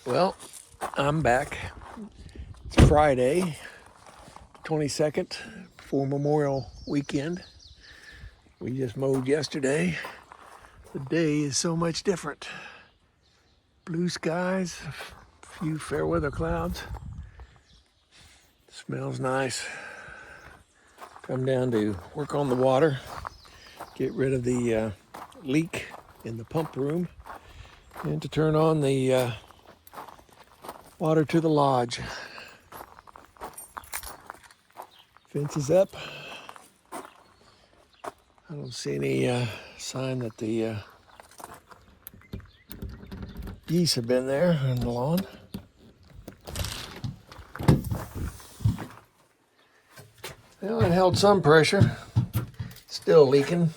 Well, I'm back. It's Friday, 22nd, before Memorial Weekend. We just mowed yesterday. The day is so much different. Blue skies, a few fair weather clouds. Smells nice. Come down to work on the water, get rid of the leak in the pump room, and to turn on the water to the lodge. Fence is up. I don't see any sign that the geese have been there on the lawn. Well, it held some pressure. Still leaking.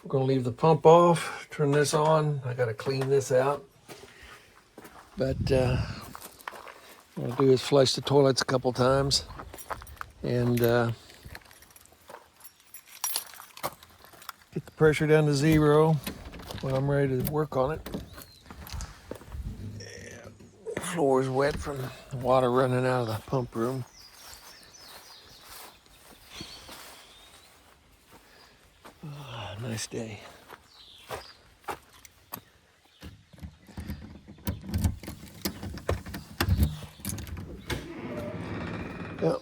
We're going to leave the pump off, turn this on. I got to clean this out. But what I'll do is flush the toilets a couple times and get the pressure down to 0 when I'm ready to work on it. The floor is wet from the water running out of the pump room. Nice day. Yep.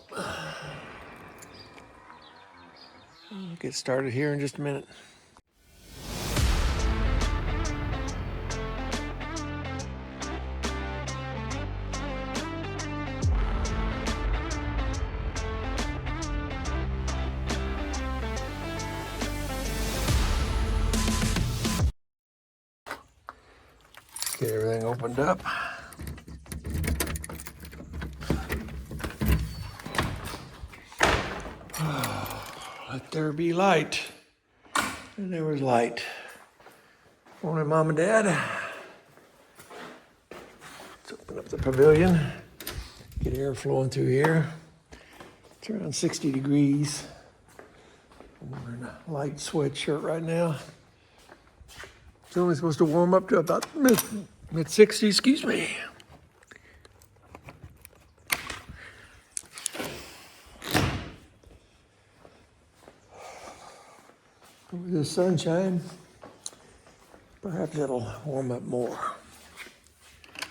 I'll get started here in just a minute. Get everything opened up. Let there be light. And there was light. Morning, Mom and Dad. Let's open up the pavilion. Get air flowing through here. It's around 60 degrees. I'm wearing a light sweatshirt right now. It's only supposed to warm up to about mid-60s, excuse me. With the sunshine, perhaps it'll warm up more.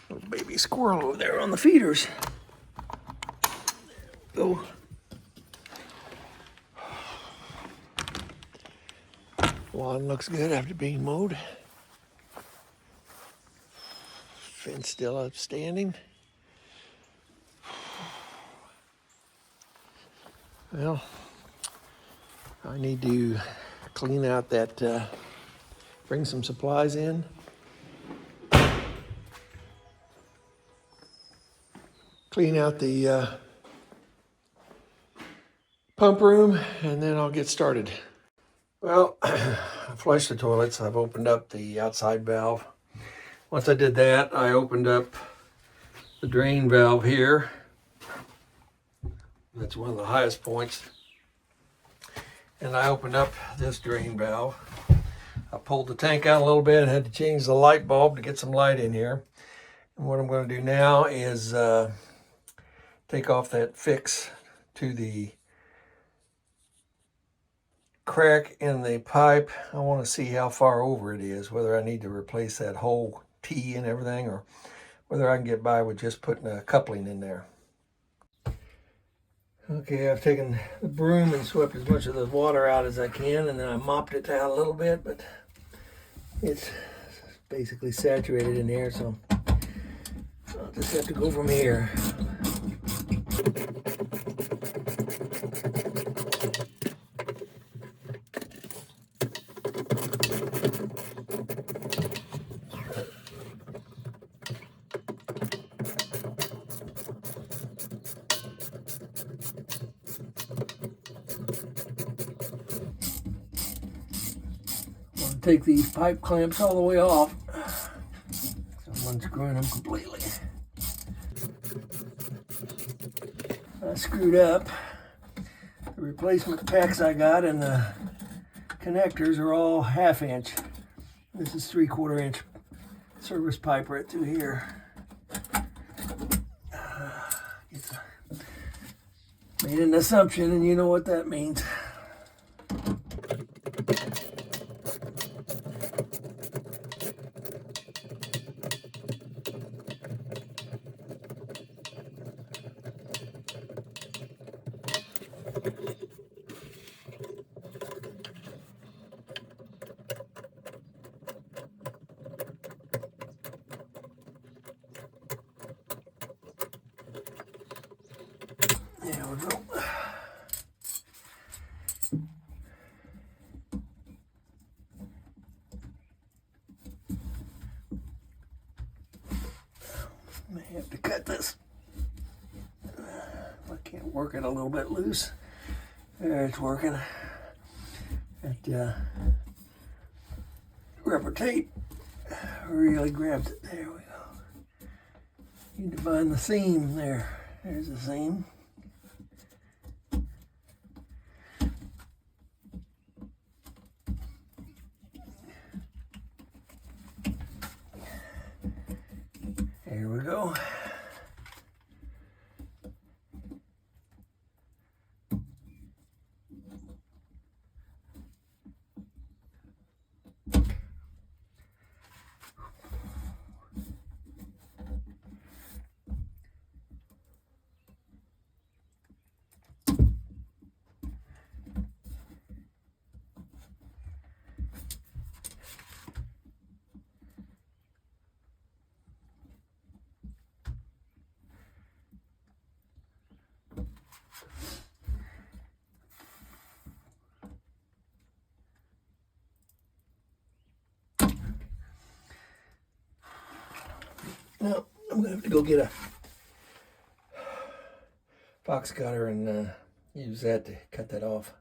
Little baby squirrel over there on the feeders. Go. Lawn looks good after being mowed. Fence still upstanding. Well, I need to clean out that, bring some supplies in. Clean out the pump room, and then I'll get started. Well, I flushed the toilets. I've opened up the outside valve. Once I did that, I opened up the drain valve here. That's one of the highest points. And I opened up this drain valve. I pulled the tank out a little bit and had to change the light bulb to get some light in here. And what I'm going to do now is take off that fix to the crack in the pipe. I want to see how far over it is, whether I need to replace that whole T and everything, or whether I can get by with just putting a coupling in there. Okay, I've taken the broom and swept as much of the water out as I can, and then I mopped it out a little bit, but it's basically saturated in here, so I'll just have to go from here. Take these pipe clamps all the way off. So I'm unscrewing them completely. I screwed up. The replacement packs I got and the connectors are all 1/2 inch. This is 3/4 inch service pipe right through here. It's made an assumption, and you know what that means. There we go. May have to cut this. I can't work it a little bit loose. There, it's working. That rubber tape really grabs it. There we go. Need to find the seam there. There's the seam. Here we go. Now, I'm going to have to go get a box cutter and use that to cut that off.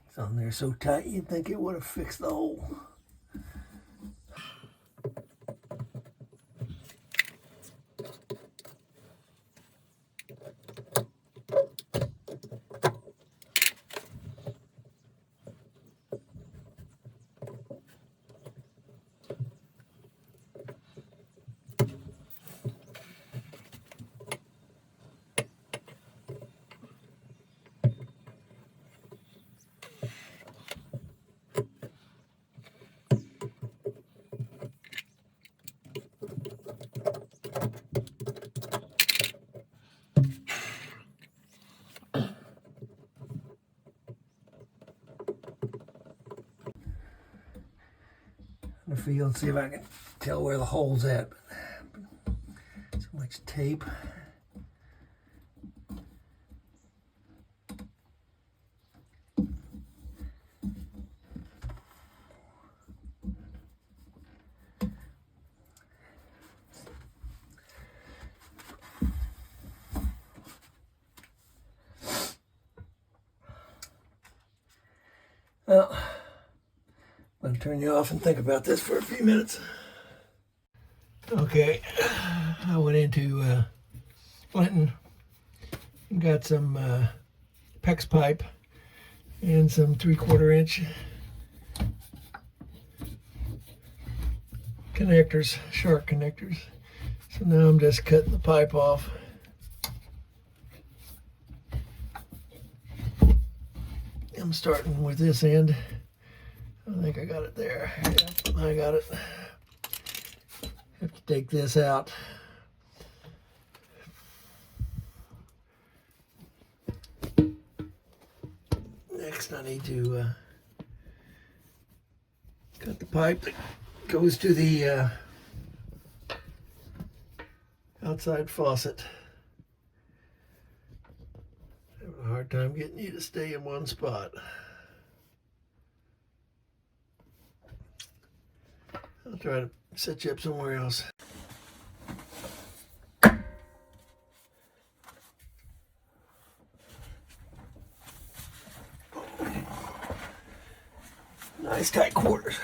It's on there so tight you'd think it would have fixed the hole. The field, see if I can tell where the hole's at. So much tape. Well, I'm going to turn you off and think about this for a few minutes. Okay, I went into Clinton and got some PEX pipe and some 3/4 inch connectors, shark connectors. So now I'm just cutting the pipe off. I'm starting with this end. I think I got it there. Yep, I got it. Have to take this out. Next I need to cut the pipe that goes to the outside faucet. Having a hard time getting you to stay in one spot. I'll try to set you up somewhere else. Nice tight quarters.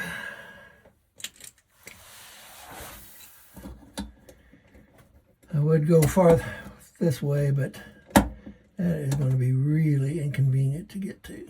I would go farther this way, but that is going to be really inconvenient to get to.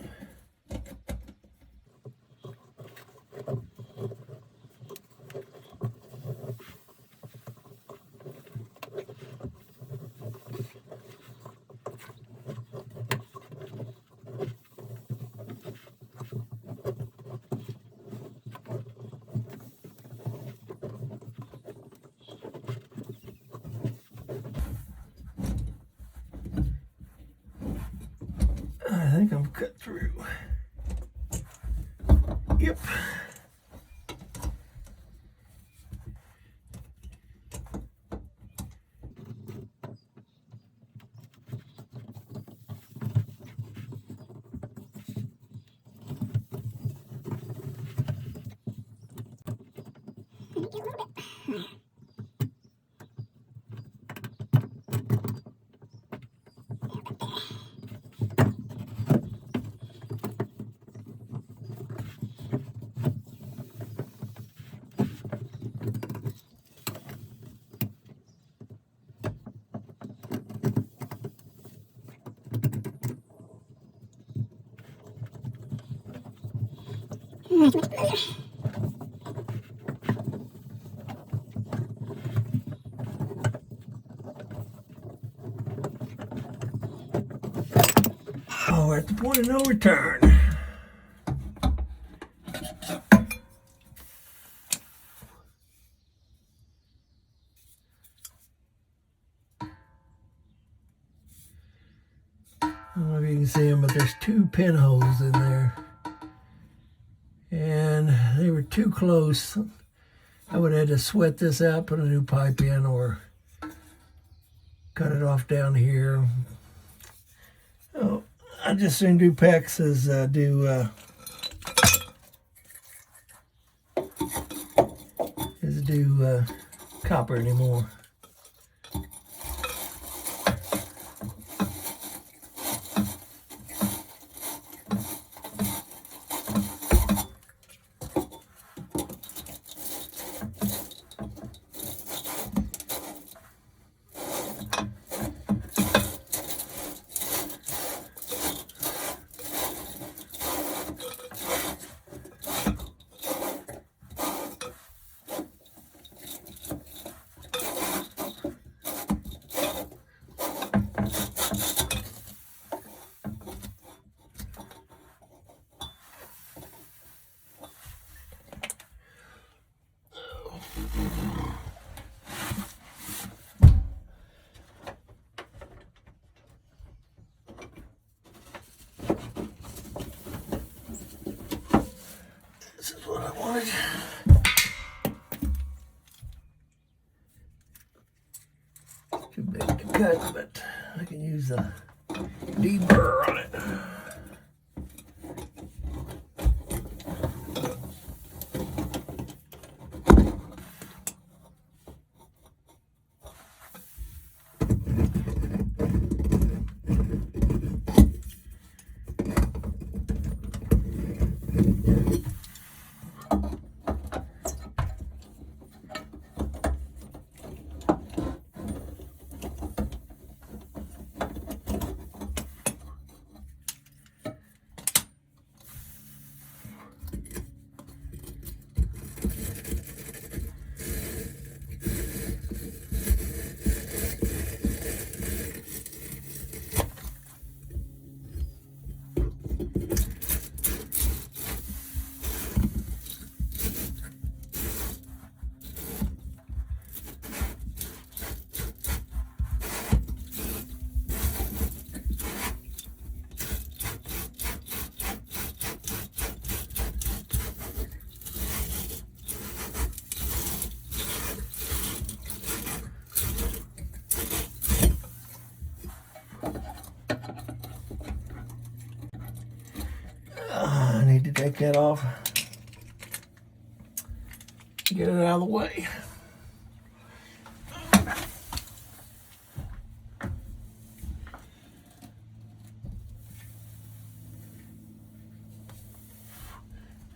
I think I'm cut through. Yep. Oh, we're at the point of no return. I don't know if you can see them, but there's 2 pinholes in there. And they were too close. I would have had to sweat this out, put a new pipe in, or cut it off down here. Oh, I just soon do PEX as do copper anymore. This is what I wanted. Too big to cut, but I can use the deburr on it. I need to take that off. Get it out of the way.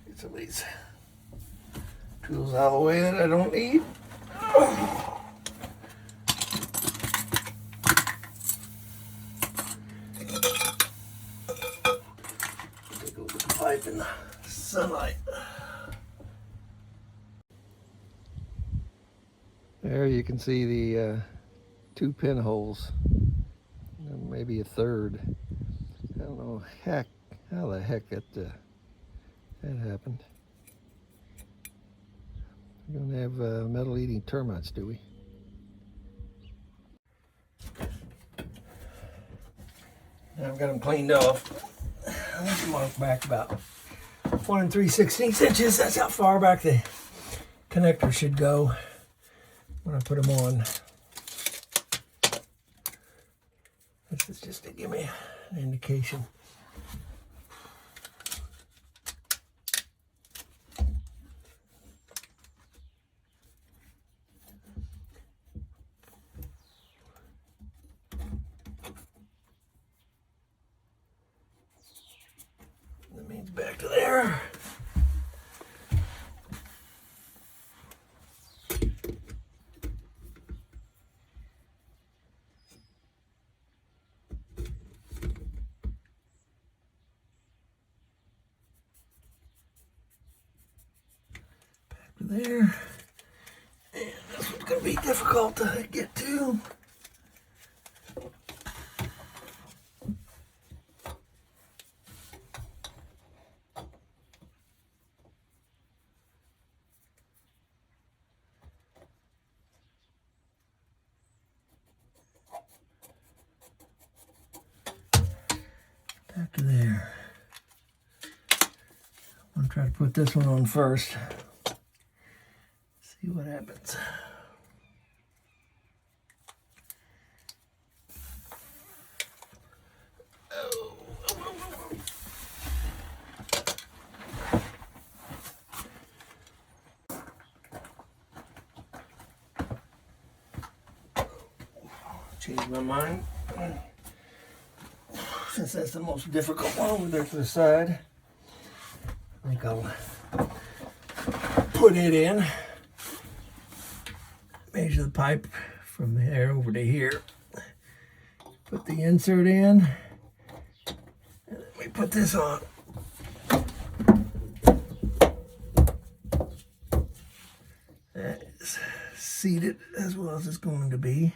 Get some of these tools out of the way that I don't need. Take over the pipe in the sunlight. There you can see the 2 pinholes, maybe a third. I don't know how the heck that happened. We don't have metal-eating termites, do we? Now I've got them cleaned off. I need to mark back about 1 3/16 inches. That's how far back the connector should go when I put them on. This is just to give me an indication. That means back to there. There, and this one's going to be difficult to get to. Back to there. I'm going to try to put this one on first. See what happens. Oh. Change my mind. Since that's the most difficult one over there to the side, I think I'll put it in. Measure the pipe from there over to here. Put the insert in. And let me put this on. That is seated as well as it's going to be.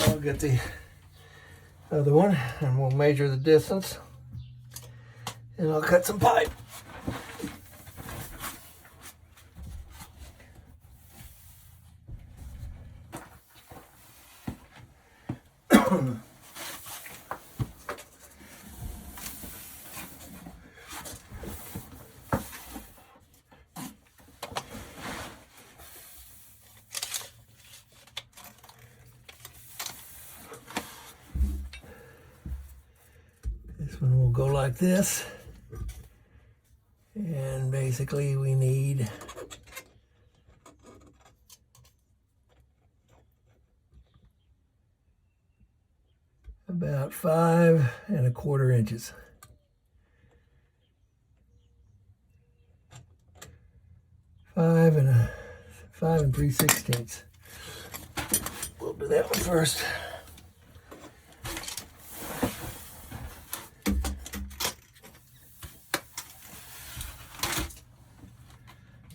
I'll get the other one and we'll measure the distance. And I'll cut some pipe. This one will go like this. And basically we need about 5 1/4 inches. 5 3/16. We'll do that one first.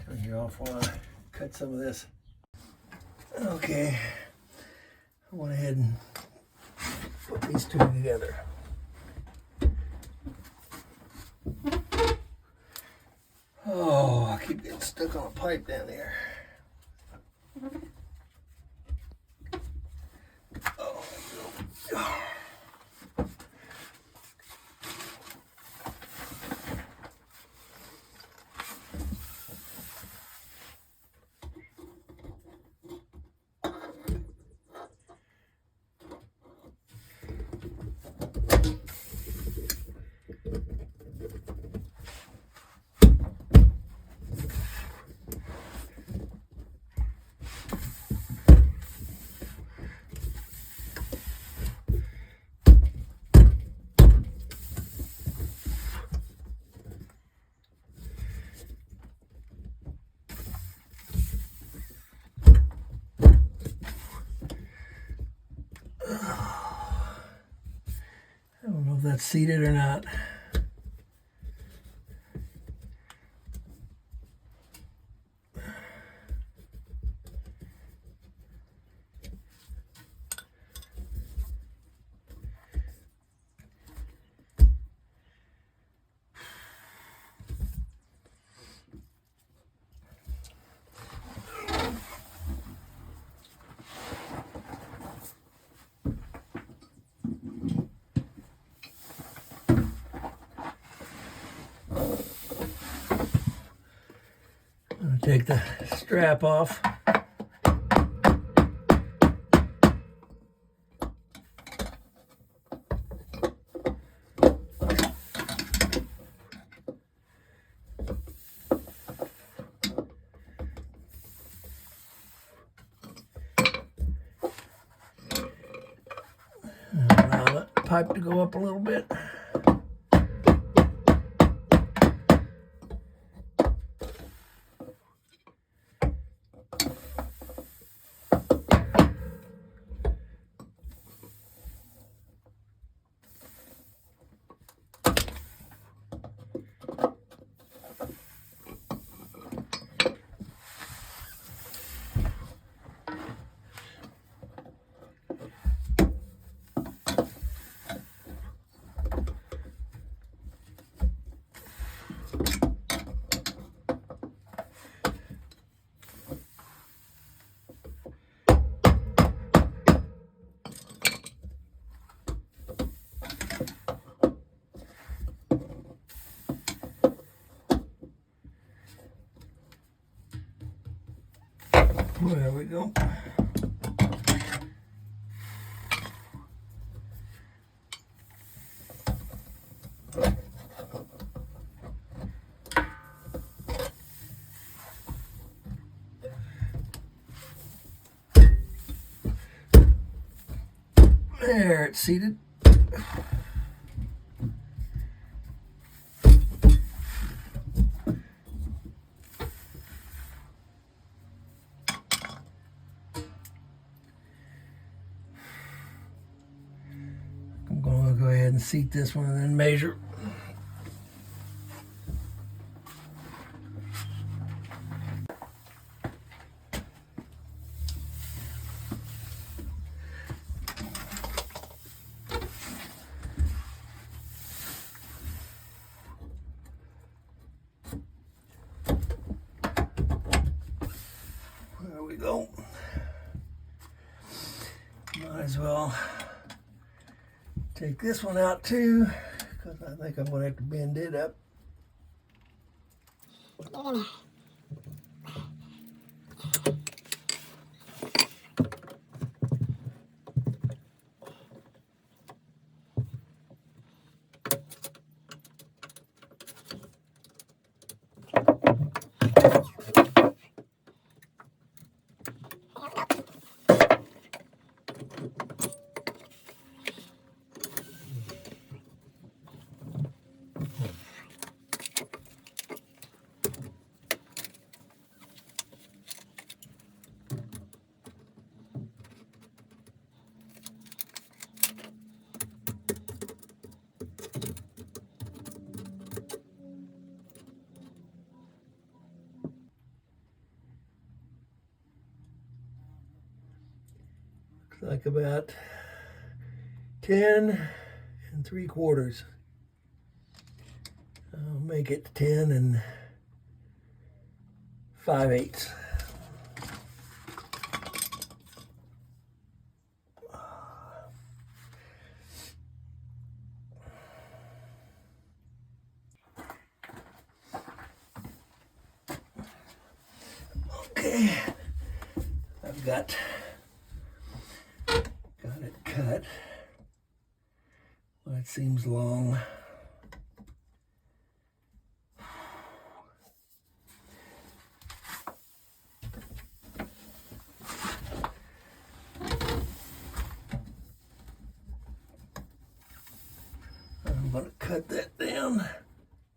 Turn you off while I cut some of this. Okay, I went ahead and put these two together. Oh, I keep getting stuck on a pipe down there. Oh, there we go. I don't know if that's seated or not. I'm gonna take the strap off. Allow that pipe to go up a little bit. There we go. There, it's seated. I'm going to go ahead and seat this one and then measure. There we go. Might as well take this one out too, because I think I'm going to have to bend it up. like about 10 3/4. I'll make it 10 5/8. Okay, I've got it cut. Well, it seems long. I'm going to cut that down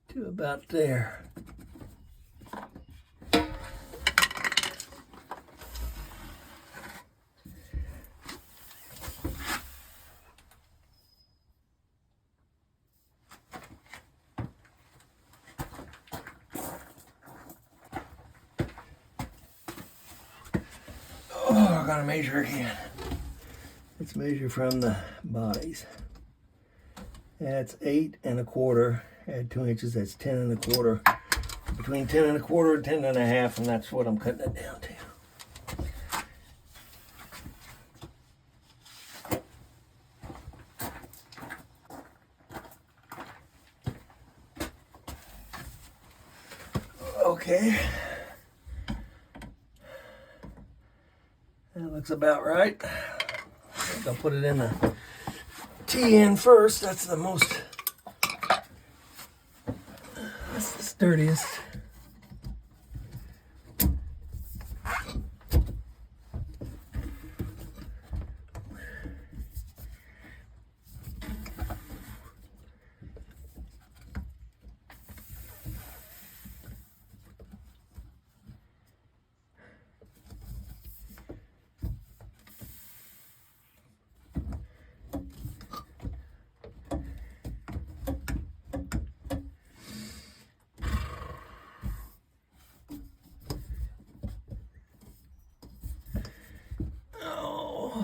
to about there. Oh, I gotta measure again. Let's measure from the bodies. That's 8 1/4. Add 2 inches, that's 10 1/4. Between 10 1/4 and 10 1/2, and that's what I'm cutting it down to. Okay. That looks about right. I think I'll put it in the T-end first. That's the sturdiest.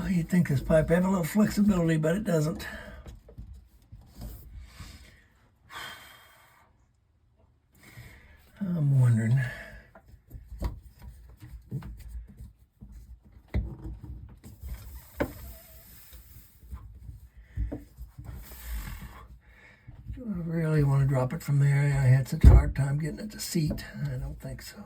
You'd think this pipe had a little flexibility, but it doesn't. I'm wondering. Do I really want to drop it from there? I had such a hard time getting it to seat. I don't think so.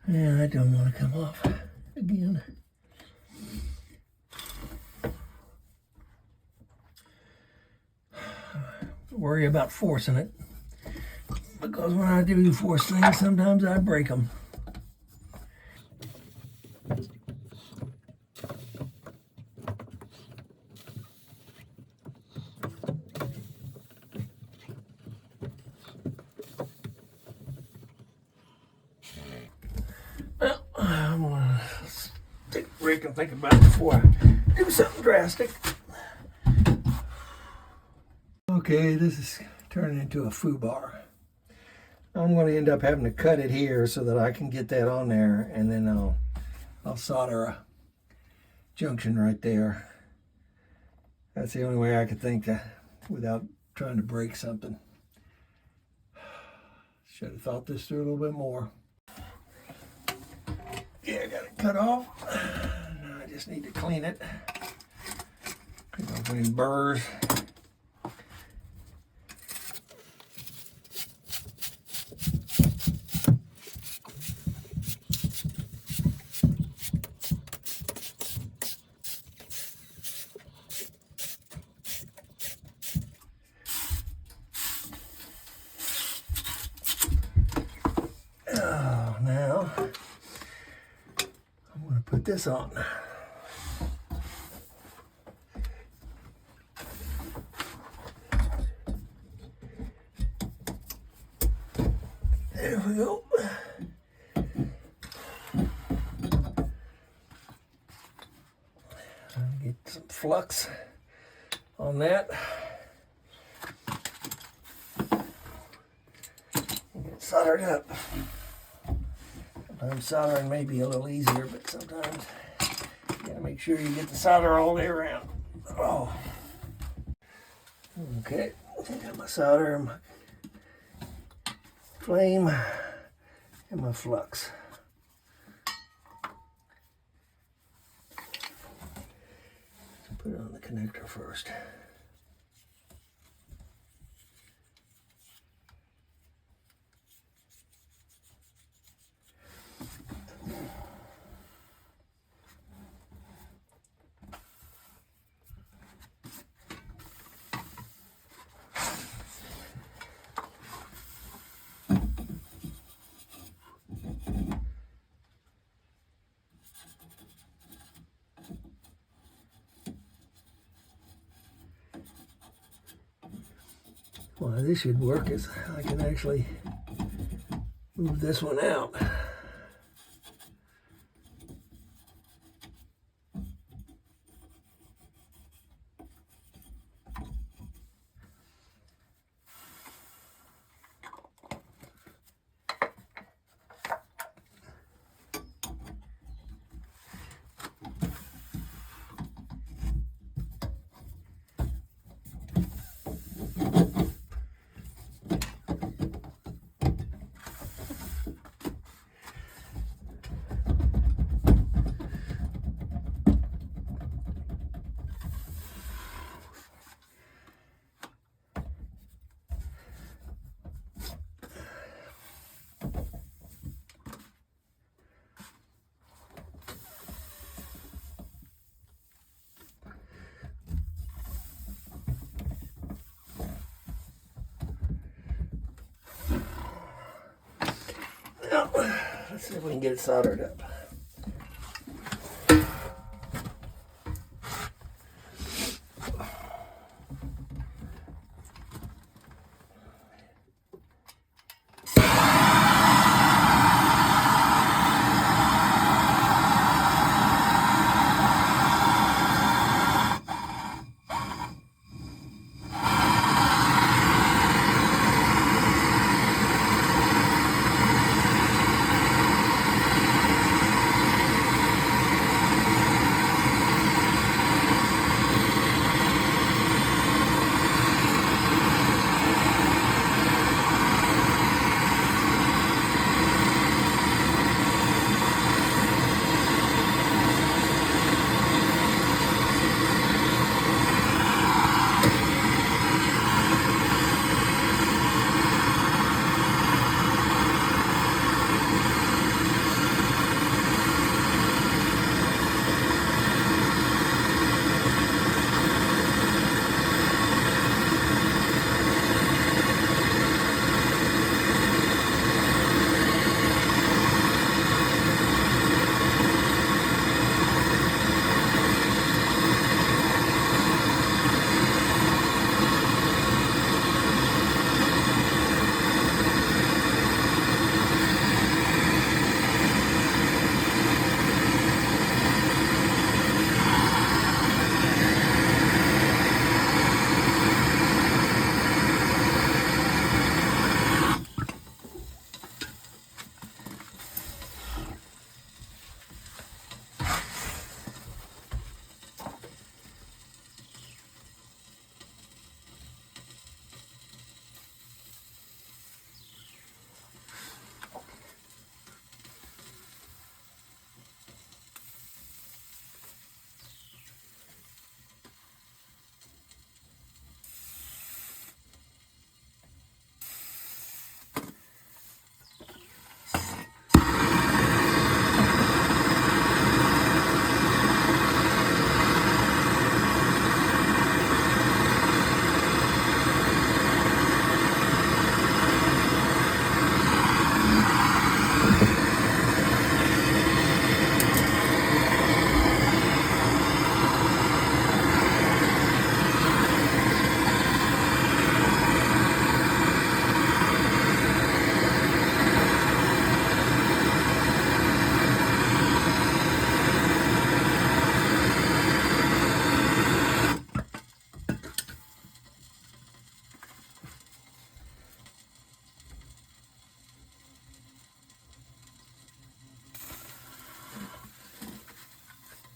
Yeah, I don't want to come off again. Worry about forcing it, because when I do force things, sometimes I break them. Well, I'm gonna take a break and think about it before I do something drastic. Okay, this is turning into a foobar. I'm going to end up having to cut it here so that I can get that on there, and then I'll solder a junction right there. That's the only way I could think without trying to break something. Should have thought this through a little bit more. Yeah, I got it cut off. Now I just need to clean it. Clean burrs. put this on. There we go. Get some flux on that. Get soldered up. Sometimes soldering may be a little easier, but sometimes you gotta make sure you get the solder all the way around. Oh. Okay, I got my solder, my flame, and my flux. Put it on the connector first. Well, this should work is I can actually move this one out. Now, let's see if we can get it soldered up.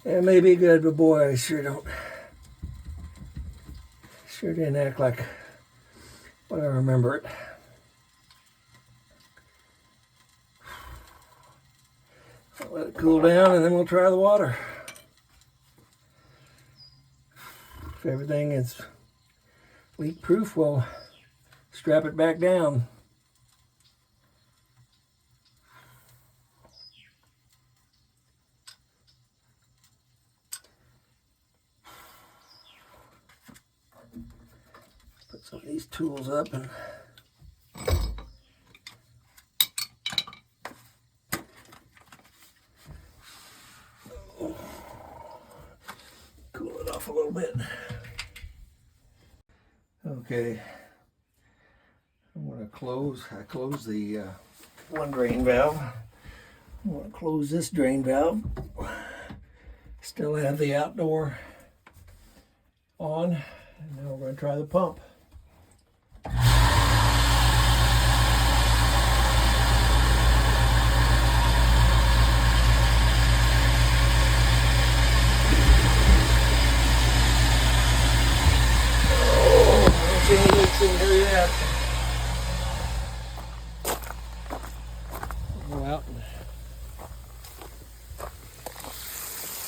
It may be good, but boy, I sure didn't act like what I remember it. I'll let it cool down and then we'll try the water. If everything is leak proof, we'll strap it back down. Put some of these tools up and cool it off a little bit. Okay, I'm going to I closed the one drain valve. I'm going to close this drain valve. Still have the outdoor on, and now we're going to try the pump. In here yet. Go out and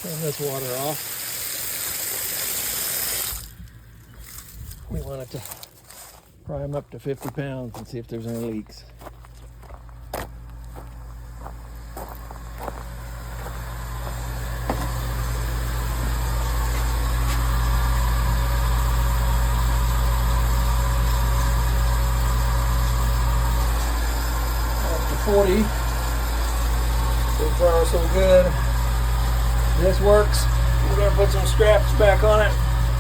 turn this water off. We want it to prime up to 50 pounds and see if there's any leaks. Up to 40. So far so good. This works. We're going to put some straps back on it,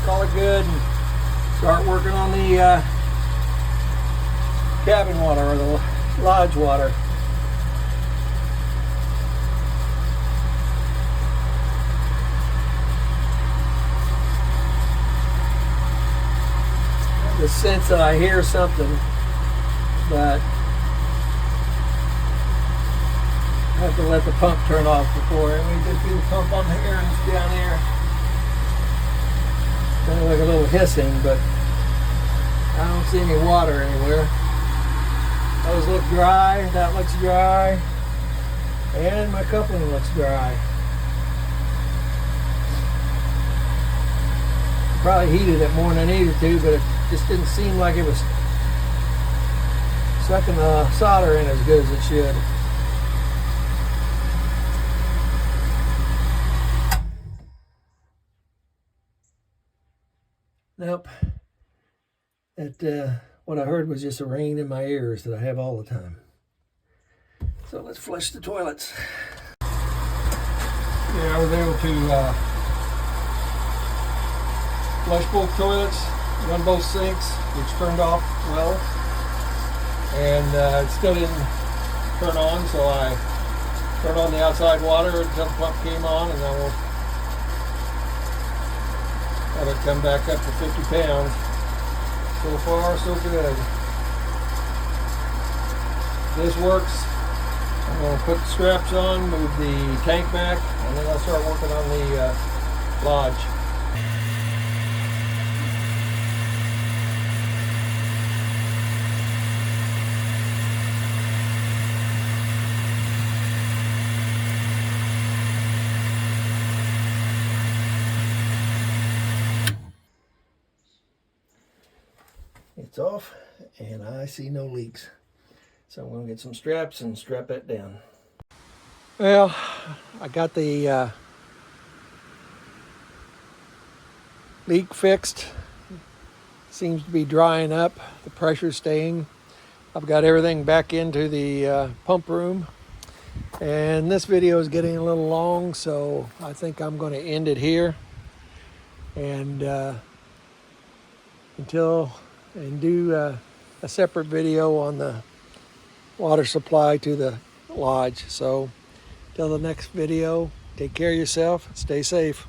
call it good, and start working on the cabin water or the lodge water. I have the sense that I hear something, but I have to let the pump turn off before, and we just do the pump on the air and it's down here. Kind of like a little hissing, but I don't see any water anywhere. Those look dry, that looks dry, and my coupling looks dry. Probably heated it more than I needed to, but it just didn't seem like it was sucking the solder in as good as it should. Nope. What I heard was just a ringing in my ears that I have all the time. So let's flush the toilets. Yeah, I was able to flush both toilets, run both sinks, which turned off well, and it still didn't turn on, so I turned on the outside water until the pump came on, and then we'll have it come back up to 50 pounds. So far, so good. This works. I'm going to put the straps on, move the tank back, and then I'll start working on the lodge. It's off, and I see no leaks. So I'm going to get some straps and strap that down. Well, I got the leak fixed. Seems to be drying up. The pressure's staying. I've got everything back into the pump room. And this video is getting a little long, so I think I'm going to end it here. And do a separate video on the water supply to the lodge. So till the next video, take care of yourself, stay safe.